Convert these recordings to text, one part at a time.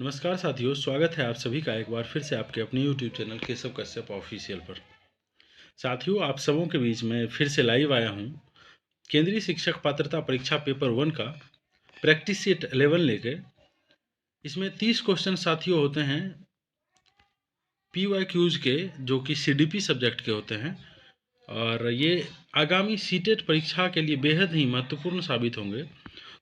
नमस्कार साथियों, स्वागत है आप सभी का एक बार फिर से आपके अपने YouTube channel Keshav Kashyap official पर। साथियों, आप सबों के बीच में फिर से लाइव आया हूँ केंद्रीय शिक्षक पात्रता परीक्षा पेपर 1 का प्रैक्टिस सेट 11 लेके। इसमें 30 क्वेश्चन साथियों होते हैं PYQs के, जो कि CDP सब्जेक्ट के होते हैं, और ये आगामी सीटेट परीक्षा के लिए बेहद ही महत्वपूर्ण साबित होंगे।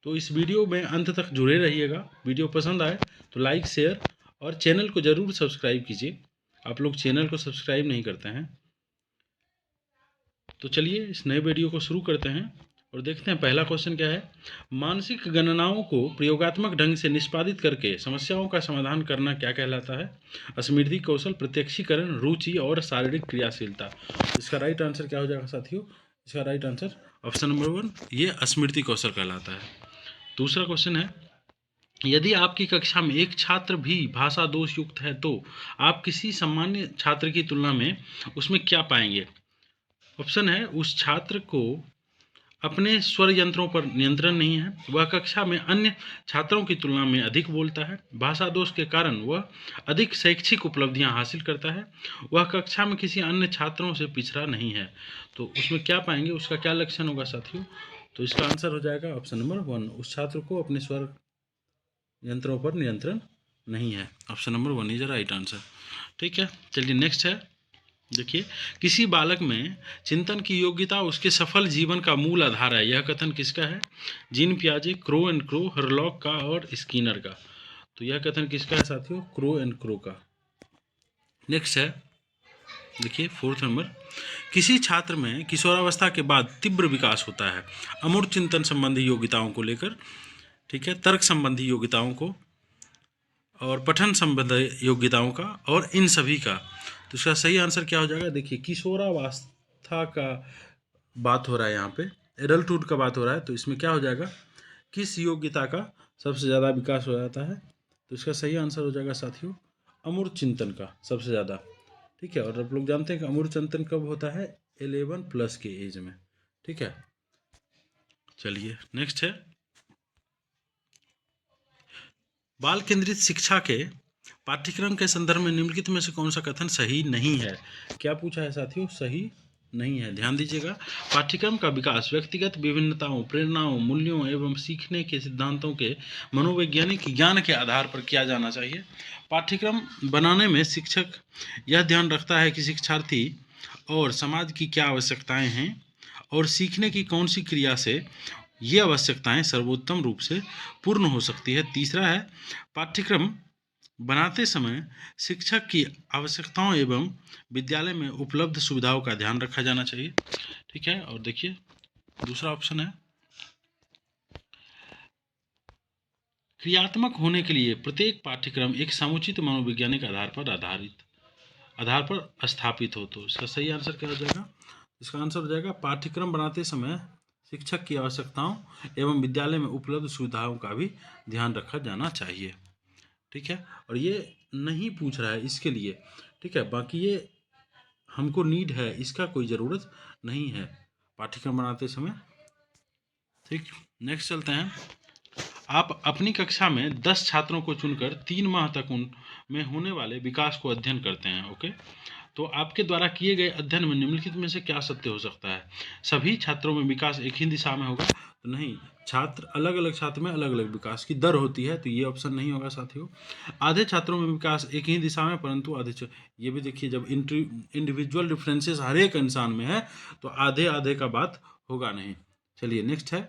तो इस वीडियो में अंत तक जुड़े रहिएगा। वीडियो पसंद आए तो लाइक, शेयर और चैनल को ज़रूर सब्सक्राइब कीजिए। आप लोग चैनल को सब्सक्राइब नहीं करते हैं। तो चलिए इस नए वीडियो को शुरू करते हैं और देखते हैं पहला क्वेश्चन क्या है। मानसिक गणनाओं को प्रयोगात्मक ढंग से निष्पादित करके समस्याओं का समाधान करना क्या कहलाता है। स्मृति कौशल, प्रत्यक्षीकरण, रुचि और शारीरिक क्रियाशीलता। इसका राइट आंसर क्या हो जाएगा साथियों? इसका राइट आंसर ऑप्शन नंबर 1, ये स्मृति कौशल कहलाता है। दूसरा क्वेश्चन है, यदि आपकी कक्षा में एक छात्र भी भाषा दोष युक्त है तो आप किसी सामान्य छात्र की तुलना में उसमें क्या पाएंगे। ऑप्शन है, उस छात्र को अपने स्वर यंत्रों पर नियंत्रण नहीं है, वह कक्षा में अन्य छात्रों की तुलना में अधिक बोलता है, भाषा दोष के कारण वह अधिक शैक्षिक उपलब्धियां हासिल करता है, वह कक्षा में किसी अन्य छात्रों से पिछड़ा नहीं है। तो उसमें क्या पाएंगे, उसका क्या लक्षण होगा साथियों? तो इसका आंसर हो जाएगा ऑप्शन नंबर 1, उस छात्र को अपने स्वर यंत्रों पर नियंत्रण नहीं है। Option number 1 is right answer. ठीक है, चलिए नेक्स्ट है। देखिए, किसी बालक में चिंतन की योग्यता उसके सफल जीवन का मूल आधार है, यह कथन किसका है? जीन पियाजे, क्रो एंड क्रो, हरलॉक का और स्किनर का। तो यह कथन किसका है साथियों? क्रो एंड क्रो का। नेक्स्ट है, देखिए फोर्थ नंबर, किसी छात्र में किशोरावस्था के बाद तीव्र विकास होता है अमूर्त चिंतन संबंधी योग्यताओं को लेकर, ठीक है, तर्क संबंधी योग्यताओं को और पठन संबंधी योग्यताओं का और इन सभी का। तो इसका सही आंसर क्या हो जाएगा? देखिए, किशोरावस्था का बात हो रहा है, यहाँ पे एडल्टहुड का बात हो रहा है, तो इसमें क्या हो जाएगा? किस योग्यता का सबसे ज़्यादा विकास हो जाता है? तो इसका सही आंसर हो जाएगा साथियों अमूर्त चिंतन का सबसे ज़्यादा। ठीक है, और आप लोग जानते हैं कि अमूर्त चिंतन कब होता है? 11+ के एज में। ठीक है, चलिए नेक्स्ट है, बाल केंद्रित शिक्षा के पाठ्यक्रम के संदर्भ में निम्नलिखित में से कौन सा कथन सही नहीं है? क्या पूछा है साथियों? सही नहीं है, ध्यान दीजिएगा। पाठ्यक्रम का विकास व्यक्तिगत विभिन्नताओं, प्रेरणाओं, मूल्यों एवं सीखने के सिद्धांतों के मनोवैज्ञानिक ज्ञान के आधार पर किया जाना चाहिए। पाठ्यक्रम बनाने में शिक्षक यह ध्यान रखता है कि शिक्षार्थी और समाज की क्या आवश्यकताएं हैं और सीखने की कौन सी क्रिया से ये आवश्यकताएं सर्वोत्तम रूप से पूर्ण हो सकती है। तीसरा है, पाठ्यक्रम बनाते समय शिक्षक की आवश्यकताओं एवं विद्यालय में उपलब्ध सुविधाओं का ध्यान रखा जाना चाहिए। ठीक है, और देखिए दूसरा ऑप्शन है, क्रियात्मक होने के लिए प्रत्येक पाठ्यक्रम एक समुचित मनोवैज्ञानिक आधार पर स्थापित हो। तो इसका सही आंसर क्या हो जाएगा? इसका आंसर हो जाएगा, पाठ्यक्रम बनाते समय शिक्षक की आवश्यकताओं एवं विद्यालय में उपलब्ध सुविधाओं का भी ध्यान रखा जाना चाहिए। ठीक है, और ये नहीं पूछ रहा है इसके लिए। ठीक है, बाकी ये हमको नीड है, इसका कोई ज़रूरत नहीं है पाठ्यक्रम बनाते समय। ठीक, नेक्स्ट चलते हैं। आप अपनी कक्षा में 10 छात्रों को चुनकर 3 माह तक उनमें होने वाले विकास को अध्ययन करते हैं। ओके, तो आपके द्वारा किए गए अध्ययन में निम्नलिखित में से क्या सत्य हो सकता है? सभी छात्रों में विकास एक ही दिशा में होगा? तो नहीं, छात्र अलग अलग छात्र में अलग अलग विकास की दर होती है, तो ये ऑप्शन नहीं होगा साथियों। आधे छात्रों में विकास एक ही दिशा में, परंतु ये भी देखिए, जब इंडिविजुअल डिफरेंसेस हर एक इंसान में है तो आधे आधे का बात होगा नहीं। चलिए नेक्स्ट है,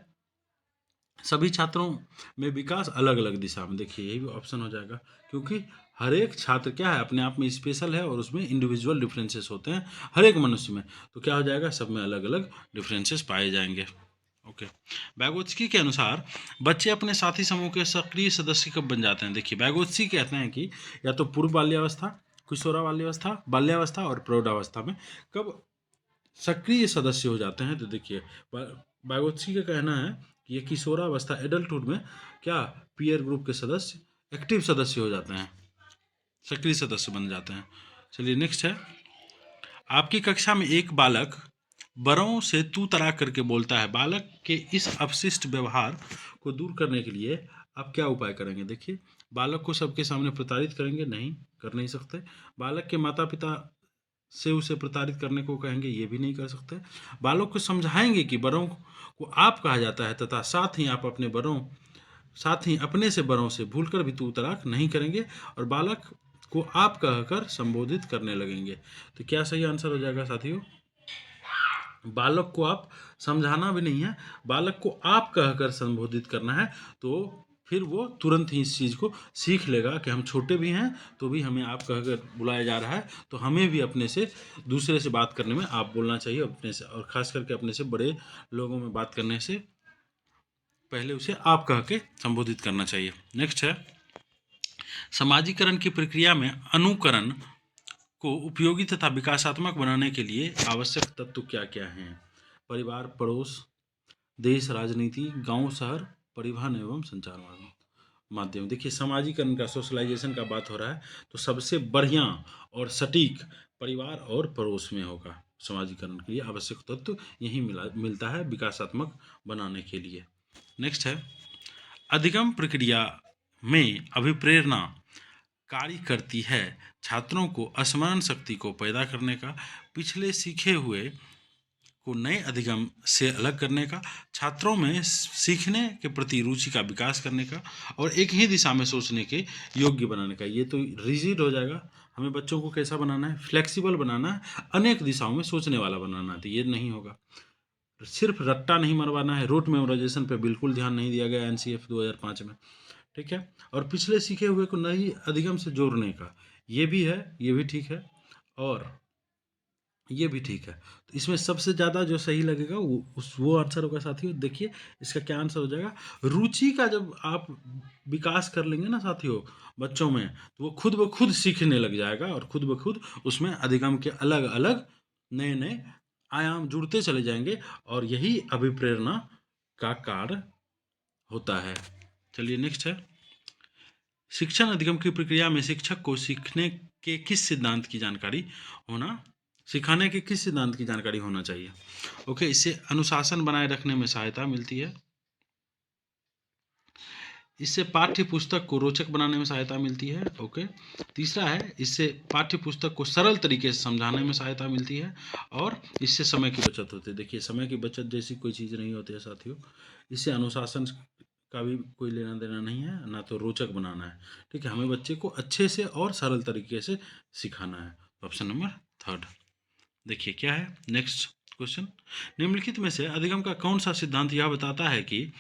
सभी छात्रों में विकास अलग अलग दिशा में। देखिए यही भी ऑप्शन हो जाएगा, क्योंकि हर एक छात्र क्या है, अपने आप में स्पेशल है और उसमें इंडिविजुअल डिफरेंसेस होते हैं हर एक मनुष्य में। तो क्या हो जाएगा, सब में अलग अलग डिफरेंसेस पाए जाएंगे। ओके, बैगोत्स्की के अनुसार बच्चे अपने साथी समूह के सक्रिय सदस्य कब बन जाते हैं? देखिए, बैगोत्स्की कहते हैं कि या तो पूर्व बाल्यावस्था, किशोरावस्था, बाल्यावस्था और प्रौढ़ावस्था में कब सक्रिय सदस्य हो जाते हैं। तो देखिए, बैगोत्स्की का कहना है कि ये किशोरावस्था, एडल्टहुड में क्या पीयर ग्रुप के सदस्य एक्टिव सदस्य हो जाते हैं, सक्रिय सदस्य बन जाते हैं। चलिए नेक्स्ट है, आपकी कक्षा में एक बालक बड़ों से तू तराक करके बोलता है, बालक के इस अपशिष्ट व्यवहार को दूर करने के लिए आप क्या उपाय करेंगे? देखिए, बालक को सबके सामने प्रताड़ित करेंगे? नहीं, कर नहीं सकते। बालक के माता पिता से उसे प्रताड़ित करने को कहेंगे? ये भी नहीं कर सकते। बालक को समझाएंगे कि बड़ों को आप कहा जाता है तथा साथ ही अपने से बड़ों से भूलकर भी तू तड़ाक नहीं करेंगे और बालक को आप कहकर संबोधित करने लगेंगे। तो क्या सही आंसर हो जाएगा साथियों? बालक को आप समझाना भी नहीं है, बालक को आप कहकर संबोधित करना है, तो फिर वो तुरंत ही इस चीज़ को सीख लेगा कि हम छोटे भी हैं तो भी हमें आप कहकर बुलाया जा रहा है, तो हमें भी अपने से दूसरे से बात करने में आप बोलना चाहिए अपने से, और ख़ास करके अपने से बड़े लोगों में बात करने से पहले उसे आप कह के संबोधित करना चाहिए। नेक्स्ट है, समाजीकरण की प्रक्रिया में अनुकरण को उपयोगी तथा विकासात्मक बनाने के लिए आवश्यक तत्व क्या क्या हैं? परिवार, पड़ोस, देश, राजनीति, गांव, शहर, परिवहन एवं संचार माध्यम। देखिए, समाजीकरण का, सोशलाइजेशन का बात हो रहा है, तो सबसे बढ़िया और सटीक परिवार और पड़ोस में होगा। समाजीकरण के लिए आवश्यक तत्व यही मिलता है विकासात्मक बनाने के लिए। नेक्स्ट है, अधिगम प्रक्रिया में अभिप्रेरणा कार्य करती है छात्रों को स्मरण शक्ति को पैदा करने का, पिछले सीखे हुए को नए अधिगम से अलग करने का, छात्रों में सीखने के प्रति रुचि का विकास करने का और एक ही दिशा में सोचने के योग्य बनाने का। ये तो रिजिड हो जाएगा, हमें बच्चों को कैसा बनाना है? फ्लेक्सिबल बनाना है, अनेक दिशाओं में सोचने वाला बनाना है, तो ये नहीं होगा। सिर्फ रट्टा नहीं मरवाना है, रूट मेमोराइजेशन पे बिल्कुल ध्यान नहीं दिया गया एनसीएफ 2005 में, ठीक है। और पिछले सीखे हुए को नई अधिगम से जोड़ने का, ये भी है, ये भी ठीक है और ये भी ठीक है। तो इसमें सबसे ज़्यादा जो सही लगेगा वो आंसर होगा साथियों। देखिए इसका क्या आंसर हो जाएगा, रुचि का जब आप विकास कर लेंगे ना साथियों बच्चों में, तो वो खुद ब खुद सीखने लग जाएगा और खुद ब खुद उसमें अधिगम के अलग अलग नए नए आयाम जुड़ते चले जाएंगे और यही अभिप्रेरणा का कार्य होता है। चलिए नेक्स्ट है, शिक्षण अधिगम की प्रक्रिया में शिक्षक को सीखने के किस सिद्धांत की जानकारी होना, सिखाने के किस सिद्धांत की जानकारी होना चाहिए? ओके, इससे अनुशासन बनाए रखने में सहायता मिलती है, इससे पाठ्य पुस्तक को रोचक बनाने में सहायता मिलती है। ओके, तीसरा है, इससे पाठ्य पुस्तक को सरल तरीके से समझाने में सहायता मिलती है और इससे समय की बचत होती है। देखिए, समय की बचत जैसी कोई चीज़ नहीं होती है साथियों। इससे अनुशासन का भी कोई लेना देना नहीं है, ना तो रोचक बनाना है, ठीक है। हमें बच्चे को अच्छे से और सरल तरीके से सिखाना है। Option number third. देखिए क्या है नेक्स्ट क्वेश्चन, निम्नलिखित में से अधिगम का कौन सा सिद्धांत यह बताता है कि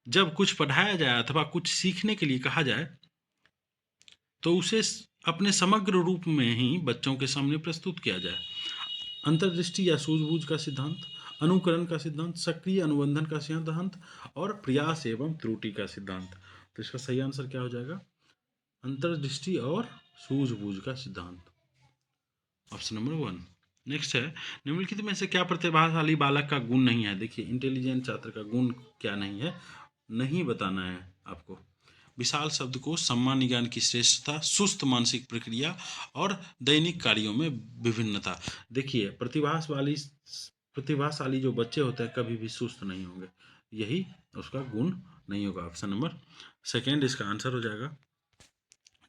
जब कुछ पढ़ाया जाए अथवा कुछ सीखने के लिए कहा जाए तो उसे अपने समग्र रूप में ही बच्चों के सामने प्रस्तुत किया जाए? अंतर्दृष्टि या सूझबूझ का सिद्धांत, अनुकरण का सिद्धांत, सक्रिय अनुबंधन का सिद्धांत और प्रयास एवं त्रुटि का सिद्धांत। तो इसका सही आंसर क्या हो जाएगा? अंतर्दृष्टि और सूझबूझ का सिद्धांत, ऑप्शन नंबर 1। नेक्स्ट है, निम्नलिखित में से क्या प्रतिभाशाली बालक का गुण नहीं है? देखिए, इंटेलिजेंट छात्र का गुण क्या नहीं है, नहीं बताना है आपको। विशाल शब्द को, सम्मान ज्ञान की श्रेष्ठता, सुस्त मानसिक प्रक्रिया और दैनिक कार्यों में विभिन्नता। देखिए, प्रतिभाशाली जो बच्चे होते हैं कभी भी सुस्त नहीं होंगे, यही उसका गुण नहीं होगा। ऑप्शन नंबर 2 इसका आंसर हो जाएगा।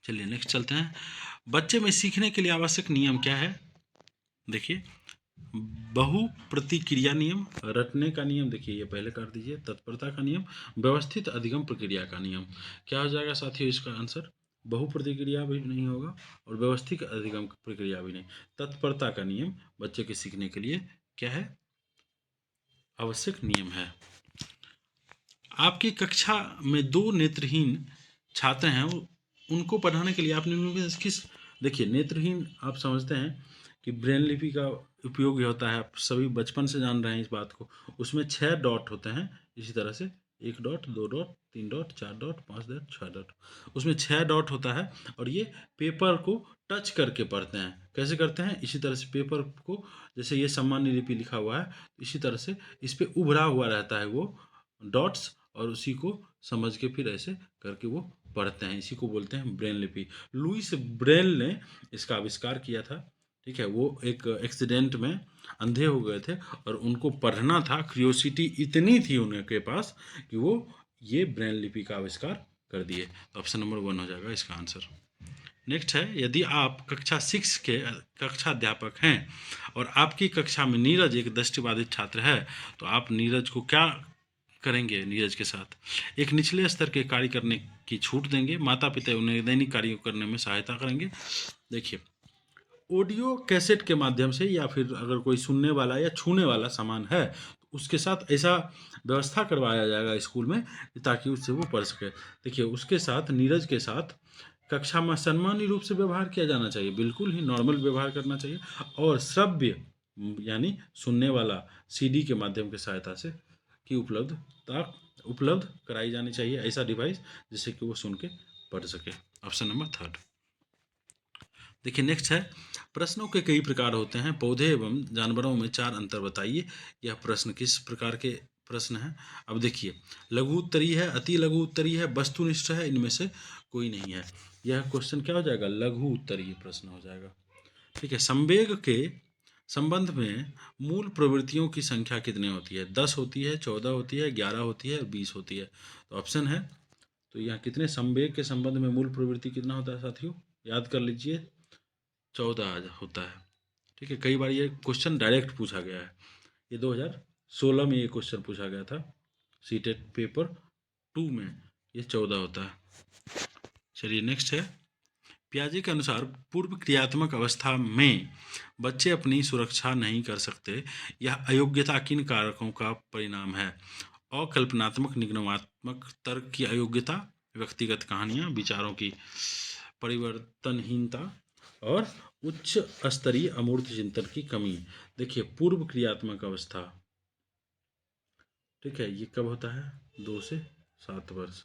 चलिए नेक्स्ट चलते हैं, बच्चे में सीखने के लिए आवश्यक नियम क्या है? देखिए, बहु प्रतिक्रिया नियम, रटने का नियम, देखिए ये पहले कर दीजिए, तत्परता का नियम, व्यवस्थित अधिगम प्रक्रिया का नियम। क्या हो जाएगा साथियों इसका आंसर? बहु प्रतिक्रिया भी नहीं होगा और व्यवस्थित अधिगम प्रक्रिया भी नहीं। तत्परता का नियम बच्चे के सीखने के लिए क्या है? आवश्यक नियम है। आपकी कक्षा में 2 नेत्रहीन छात्र हैं, उनको पढ़ाने के लिए आपने किस, देखिए नेत्रहीन आप समझते हैं कि ब्रेन लिपि का उपयोग होता है, आप सभी बचपन से जान रहे हैं इस बात को। उसमें 6 डॉट होते हैं, इसी तरह से 1 dot, 2 dot, 3 dot, 4 dot, 5 dot, 6 dot, उसमें 6 डॉट होता है और ये पेपर को टच करके पढ़ते हैं। कैसे करते हैं? इसी तरह से पेपर को, जैसे ये सामान्य लिपि लिखा हुआ है, इसी तरह से इस पर उभरा हुआ रहता है वो डॉट्स, और उसी को समझ के फिर ऐसे करके वो पढ़ते हैं, इसी को बोलते हैं ब्रेन लिपि। लुईस ब्रेल ने इसका आविष्कार किया था, ठीक है। वो एक एक्सीडेंट में अंधे हो गए थे और उनको पढ़ना था, क्यूरियोसिटी इतनी थी उनके पास कि वो ये ब्रेन लिपि का आविष्कार कर दिए। तो ऑप्शन नंबर 1 हो जाएगा इसका आंसर। नेक्स्ट है, यदि आप कक्षा 6 के कक्षा अध्यापक हैं और आपकी कक्षा में नीरज एक दृष्टिबाधित छात्र है, तो आप नीरज को क्या करेंगे? नीरज के साथ एक निचले स्तर के कार्य करने की छूट देंगे, माता पिता उन्हें दैनिक कार्यों करने में सहायता करेंगे। देखिए, ऑडियो कैसेट के माध्यम से या फिर अगर कोई सुनने वाला या छूने वाला सामान है तो उसके साथ ऐसा व्यवस्था करवाया जाएगा स्कूल में ताकि उससे वो पढ़ सके। देखिए, उसके साथ नीरज के साथ कक्षा में सम्मानीय रूप से व्यवहार किया जाना चाहिए, बिल्कुल ही नॉर्मल व्यवहार करना चाहिए। और श्रव्य यानी सुनने वाला सीडी के माध्यम की सहायता से की उपलब्ध कराई जानी चाहिए, ऐसा डिवाइस जिससे कि वो सुन के पढ़ सके। Option number 3। देखिए, नेक्स्ट है, प्रश्नों के कई प्रकार होते हैं, पौधे एवं जानवरों में 4 अंतर बताइए। यह प्रश्न किस प्रकार के प्रश्न है? अब देखिए, लघु उत्तरीय है, अति लघु उत्तरीय है, वस्तुनिष्ठ है, इनमें से कोई नहीं है। यह क्वेश्चन क्या हो जाएगा? लघु उत्तरीय प्रश्न हो जाएगा। ठीक है, संवेग के संबंध में मूल प्रवृत्तियों की संख्या कितनी होती है? 10 होती है, 14 होती है, 11 होती है और 20 होती है। तो ऑप्शन है, तो यहाँ कितने संवेग के संबंध में मूल प्रवृत्ति कितना होता है साथियों? याद कर लीजिए, 14 होता है। ठीक है, कई बार ये क्वेश्चन डायरेक्ट पूछा गया है। ये 2016 में ये क्वेश्चन पूछा गया था, सीटेट पेपर 2 में ये 14 होता है। चलिए, नेक्स्ट है, पियाजे के अनुसार पूर्व क्रियात्मक अवस्था में बच्चे अपनी सुरक्षा नहीं कर सकते, यह अयोग्यता किन कारकों का परिणाम है? अकल्पनात्मक निगमनात्मक तर्क की अयोग्यता, व्यक्तिगत कहानियां, विचारों की परिवर्तनहीनता और उच्च स्तरीय अमूर्त चिंतन की कमी। देखिए, पूर्व क्रियात्मक अवस्था, ठीक है, ये कब होता है? 2 से 7 वर्ष।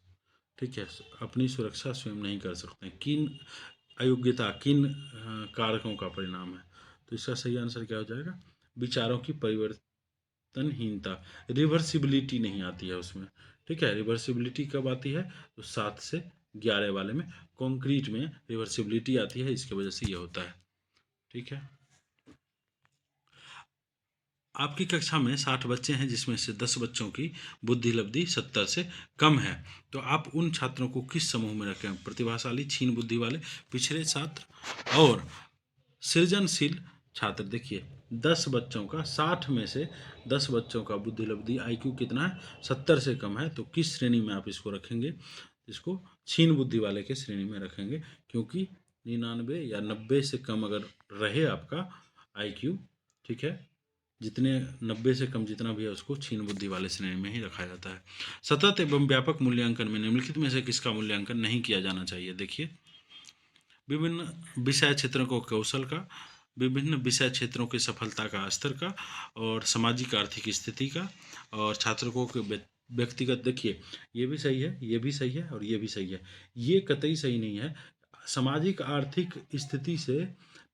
ठीक है, अपनी सुरक्षा स्वयं नहीं कर सकते, किन अयोग्यता किन कारकों का परिणाम है? तो इसका सही आंसर क्या हो जाएगा? विचारों की परिवर्तनहीनता, रिवर्सिबिलिटी नहीं आती है उसमें। ठीक है, रिवर्सिबिलिटी कब आती है? तो 7 से 11 वाले में कॉन्क्रीट में रिवर्सिबिलिटी आती है, इसकी वजह से ये होता है। ठीक है, आपकी कक्षा में 60 बच्चे हैं जिसमें से 10 बच्चों की बुद्धि लब्धि 70 से कम है, तो आप उन छात्रों को किस समूह में रखें? प्रतिभाशाली, क्षीण बुद्धि वाले, पिछड़े छात्र और सृजनशील छात्र। देखिए, 10 बच्चों का, 60 में से 10 बच्चों का बुद्धि लब्धि IQ कितना है? 70 से कम है, तो किस श्रेणी में आप इसको रखेंगे? इसको क्षीण बुद्धि वाले के श्रेणी में रखेंगे, क्योंकि 99 या 90 से कम अगर रहे आपका IQ, ठीक है, जितने 90 से कम जितना भी है उसको क्षीण बुद्धि वाले श्रेणी में ही रखा जाता है। सतत एवं व्यापक मूल्यांकन में निम्नलिखित में से किसका मूल्यांकन नहीं किया जाना चाहिए? देखिए, विभिन्न विषय क्षेत्रों को कौशल का, विभिन्न विषय क्षेत्रों की सफलता का स्तर का, और सामाजिक आर्थिक स्थिति का, और छात्रों के व्यक्तिगत। देखिए, ये भी सही है, ये भी सही है और ये भी सही है। ये कतई सही नहीं है। सामाजिक आर्थिक स्थिति से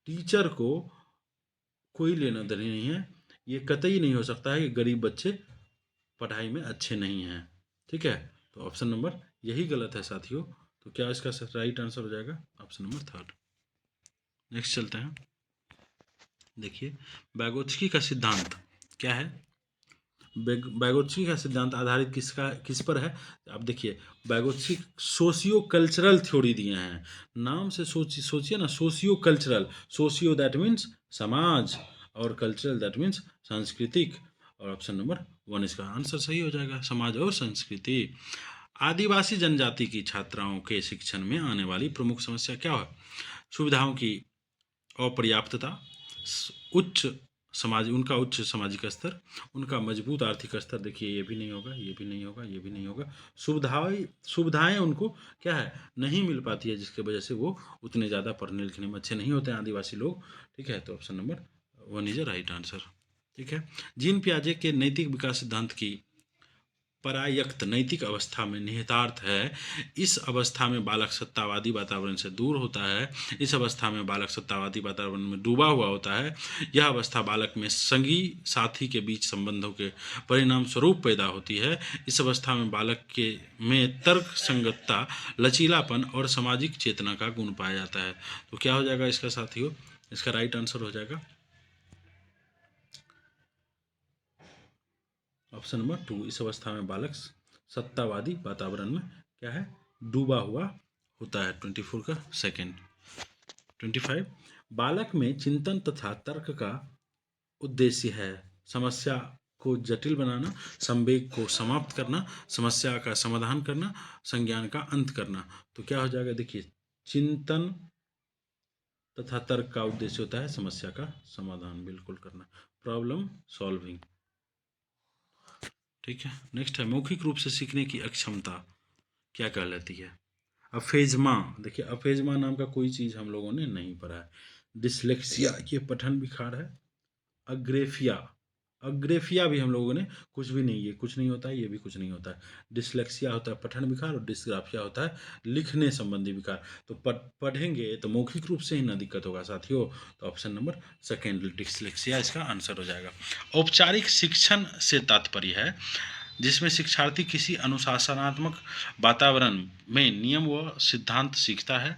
टीचर को कोई लेना देना नहीं है। ये कतई नहीं हो सकता है कि गरीब बच्चे पढ़ाई में अच्छे नहीं हैं। ठीक है, तो ऑप्शन नंबर यही गलत है साथियों। तो क्या इसका राइट आंसर हो जाएगा? Option number 3। नेक्स्ट चलते हैं। देखिए, बैगोत्स्की का सिद्धांत क्या है? बैगोत्स्की का सिद्धांत आधारित किस पर है? आप देखिए, बैगोत्स्की सोशियो कल्चरल थ्योरी दिए हैं। नाम से सोचिए ना, socio cultural. Socio that means समाज, और कल्चरल दैट मीन्स सांस्कृतिक। और ऑप्शन नंबर 1 इसका आंसर सही हो जाएगा, समाज और संस्कृति। आदिवासी जनजाति की छात्राओं के शिक्षण में आने वाली प्रमुख समस्या क्या है? सुविधाओं की अपर्याप्तता, उच्च उच्च सामाजिक स्तर, उनका मजबूत आर्थिक स्तर। देखिए, ये भी नहीं होगा, ये भी नहीं होगा, ये भी नहीं होगा। सुविधाएं उनको क्या है? नहीं मिल पाती है, जिसकी वजह से वो उतने ज़्यादा पढ़ने लिखने में अच्छे नहीं होते हैं आदिवासी लोग। ठीक है, तो option number 1 is a right answer. ठीक है, जीन पियाजे के नैतिक विकास सिद्धांत की परायक्त नैतिक अवस्था में निहितार्थ है। इस अवस्था में बालक सत्तावादी वातावरण से दूर होता है, इस अवस्था में बालक सत्तावादी वातावरण में डूबा हुआ होता है। यह अवस्था बालक में संगी साथी के बीच संबंधों के परिणाम स्वरूप पैदा होती है। इस अवस्था में बालक के में तर्क संगतता, लचीलापन और सामाजिक चेतना का गुण पाया जाता है। तो क्या हो जाएगा इसका साथियों? इसका राइट आंसर हो जाएगा ऑप्शन नंबर 2। इस अवस्था में बालक सत्तावादी वातावरण में क्या है? डूबा हुआ होता है। 24 का सेकेंड। 25 बालक में चिंतन तथा तर्क का उद्देश्य है समस्या को जटिल बनाना, संवेग को समाप्त करना, समस्या का समाधान करना, संज्ञान का अंत करना। तो क्या हो जाएगा, देखिए चिंतन तथा तर्क का उद्देश्य होता है समस्या का समाधान बिल्कुल करना, प्रॉब्लम सॉल्विंग। ठीक है, नेक्स्ट है मौखिक रूप से सीखने की अक्षमता क्या कहलाती है। अफेजमा, देखिए अफेजमा नाम का कोई चीज़ हम लोगों ने नहीं पढ़ा है। डिसलेक्सिया ये पठन विकार है। अग्रेफिया, अग्रेफिया भी हम लोगों ने कुछ भी नहीं, ये कुछ नहीं होता है, ये भी कुछ नहीं होता है। डिसलेक्सिया होता है पठन विकार और डिस्ग्राफिया होता है लिखने संबंधी विकार। तो पढ़ेंगे तो मौखिक रूप से ही ना दिक्कत होगा साथियों। तो ऑप्शन नंबर सेकेंड डिसलेक्सिया इसका आंसर हो जाएगा। औपचारिक शिक्षण से तात्पर्य है जिसमें शिक्षार्थी किसी अनुशासनात्मक वातावरण में नियम व सिद्धांत सीखता है,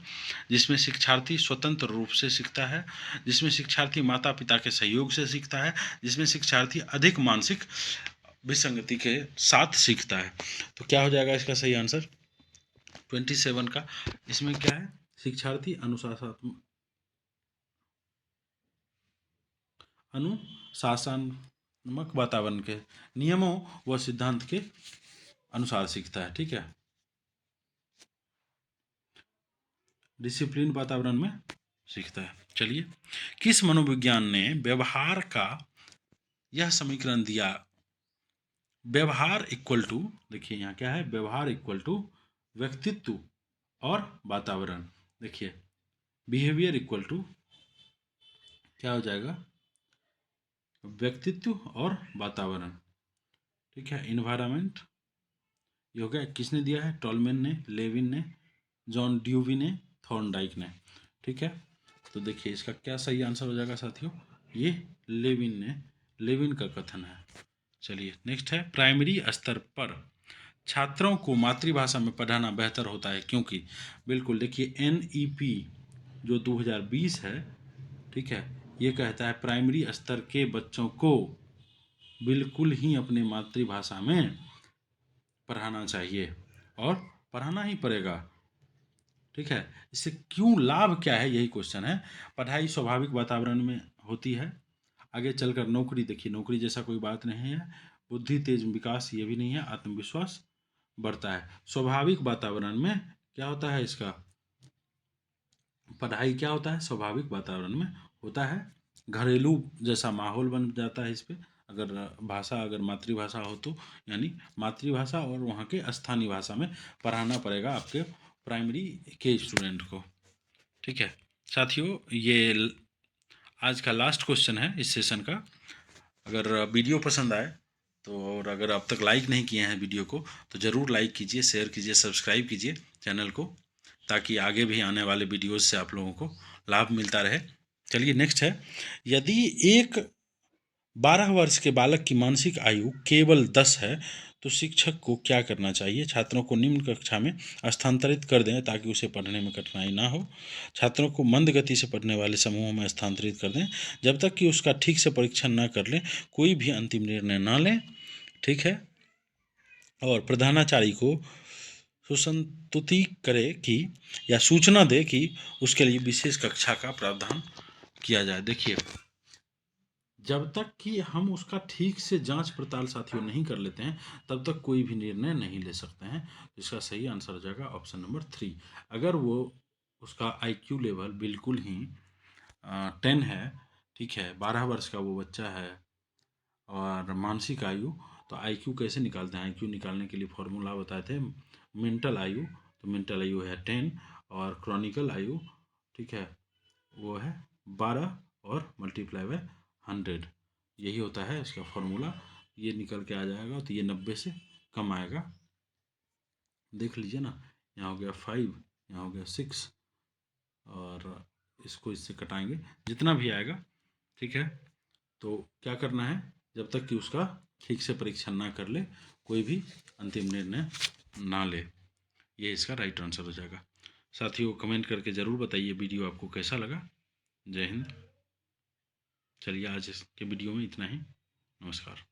जिसमें शिक्षार्थी स्वतंत्र रूप से सीखता है, जिसमें शिक्षार्थी माता पिता के सहयोग से सीखता है, जिसमें शिक्षार्थी अधिक मानसिक विसंगति के साथ सीखता है। तो क्या हो जाएगा इसका सही आंसर 27 का। इसमें क्या है, शिक्षार्थी अनुशासनात्मक वातावरण के नियमों व सिद्धांत के अनुसार सीखता है। ठीक है, डिसिप्लिन वातावरण में सीखता है। चलिए, किस मनोविज्ञान ने व्यवहार का यह समीकरण दिया, व्यवहार इक्वल टू, देखिए यहाँ क्या है, व्यवहार इक्वल टू व्यक्तित्व और वातावरण। देखिए बिहेवियर इक्वल टू क्या हो जाएगा, व्यक्तित्व और वातावरण। ठीक है, इन्वायरमेंट ये हो गया। किसने दिया है, टॉलमैन ने, लेविन ने, जॉन ड्यूवी ने, थॉर्नडाइक ने। ठीक है, तो देखिए इसका क्या सही आंसर हो जाएगा साथियों, ये लेविन ने, लेविन का कथन है। चलिए नेक्स्ट है, प्राइमरी स्तर पर छात्रों को मातृभाषा में पढ़ाना बेहतर होता है क्योंकि, बिल्कुल देखिए NEP जो 2020 है, ठीक है, ये कहता है प्राइमरी स्तर के बच्चों को बिल्कुल ही अपने मातृभाषा में पढ़ाना चाहिए और पढ़ाना ही पड़ेगा। ठीक है, इससे क्यों, लाभ क्या है, यही क्वेश्चन है। पढ़ाई स्वाभाविक वातावरण में होती है, आगे चलकर नौकरी, देखिए नौकरी जैसा कोई बात नहीं है, बुद्धि तेज विकास ये भी नहीं है, आत्मविश्वास बढ़ता है। स्वाभाविक वातावरण में क्या होता है, इसका पढ़ाई क्या होता है, स्वाभाविक वातावरण में होता है, घरेलू जैसा माहौल बन जाता है इस पर। अगर भाषा, अगर मातृभाषा हो तो, यानी मातृभाषा और वहाँ के स्थानीय भाषा में पढ़ाना पड़ेगा आपके प्राइमरी के स्टूडेंट को। ठीक है साथियों, ये आज का लास्ट क्वेश्चन है इस सेशन का। अगर वीडियो पसंद आए तो, और अगर अब तक लाइक नहीं किए हैं वीडियो को, तो ज़रूर लाइक कीजिए, शेयर कीजिए, सब्सक्राइब कीजिए चैनल को, ताकि आगे भी आने वाले वीडियोज़ से आप लोगों को लाभ मिलता रहे। चलिए नेक्स्ट है, यदि एक 12 वर्ष के बालक की मानसिक आयु केवल 10 है तो शिक्षक को क्या करना चाहिए। छात्रों को निम्न कक्षा में स्थानांतरित कर दें ताकि उसे पढ़ने में कठिनाई ना हो। छात्रों को मंद गति से पढ़ने वाले समूहों में स्थानांतरित कर दें जब तक कि उसका ठीक से परीक्षण ना कर लें, कोई भी अंतिम निर्णय ना लें। ठीक है, और प्रधानाचार्य को सुसंतुति करे कि, या सूचना दे कि उसके लिए विशेष कक्षा का प्रावधान किया जाए। देखिए जब तक कि हम उसका ठीक से जांच पड़ताल साथियों नहीं कर लेते हैं, तब तक कोई भी निर्णय नहीं ले सकते हैं। इसका सही आंसर हो जाएगा ऑप्शन नंबर 3। अगर वो, उसका IQ लेवल बिल्कुल ही 10 है, ठीक है, 12 वर्ष का वो बच्चा है और मानसिक आयु, तो IQ कैसे निकालते हैं, IQ निकालने के लिए फॉर्मूला बताए थे, मेंटल आयु, तो मेंटल आयु है 10 और क्रॉनिकल आयु, ठीक है, वो है 12 और मल्टीप्लाई बाय 100, यही होता है इसका फॉर्मूला। ये निकल के आ जाएगा, तो ये 90 से कम आएगा। देख लीजिए ना, यहाँ हो गया 5, यहाँ हो गया 6, और इसको इससे कटाएंगे जितना भी आएगा। ठीक है, तो क्या करना है, जब तक कि उसका ठीक से परीक्षण ना कर ले, कोई भी अंतिम निर्णय ना ले। ये इसका राइट आंसर हो जाएगा। साथियों कमेंट करके ज़रूर बताइए वीडियो आपको कैसा लगा। जय हिंद। चलिए आज के वीडियो में इतना ही, नमस्कार।